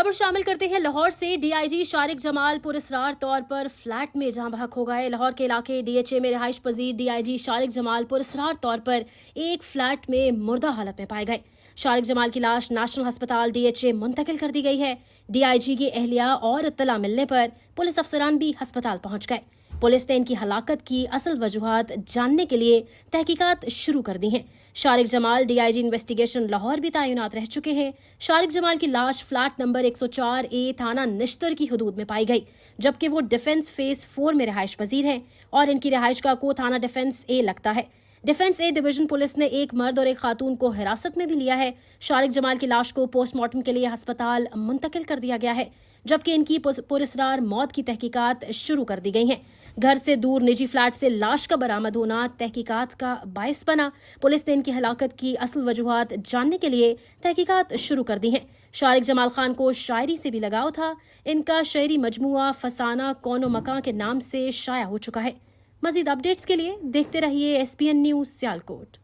खबर शामिल करते हैं लाहौर से। डीआईजी शारिक जमाल पुरस्रार तौर पर फ्लैट में जहां बहक हो गए। लाहौर के इलाके डीएचए में रिहाइश पजीर डीआईजी शारिक जमाल पुरस्रार तौर पर एक फ्लैट में मुर्दा हालत में पाए गए। शारिक जमाल की लाश नेशनल अस्पताल डीएचए मुंतकिल कर दी गई है। डीआईजी की एहलिया और इत्तला मिलने पर पुलिस अफसरान भी अस्पताल पहुंच गए। पुलिस ने इनकी हलाकत की असल वजूहात जानने के लिए तहकीकात शुरू कर दी हैं। शारिक जमाल डीआईजी इन्वेस्टिगेशन लाहौर भी तैनात रह चुके हैं। शारिक जमाल की लाश फ्लैट नंबर 104A थाना निश्तर की हदूद में पाई गई, जबकि वो डिफेंस फेज 4 में रिहाइश पजीर हैं और इनकी रिहाइश का को थाना डिफेंस ए लगता है। डिफेंस ए डिवीजन पुलिस ने एक मर्द और एक खातून को हिरासत में भी लिया है। शारिक जमाल की लाश को पोस्टमार्टम के लिए अस्पताल मुंतकिल कर दिया गया है, जबकि इनकी पुरस्रार मौत की तहकीकात शुरू कर दी गई हैं। घर से दूर निजी फ्लैट से लाश का बरामद होना तहकीकात का बायस बना। पुलिस ने इनकी हलाकत की असल वजूहात जानने के लिए तहकीकात शुरू कर दी हैं। शारिक जमाल खान को शायरी से भी लगाव था। इनका शायरी मजमुआ फसाना कौनो मकां के नाम से शाया हो चुका है। मजीद अपडेट्स के लिए देखते रहिए SPN न्यूज़ सियालकोट।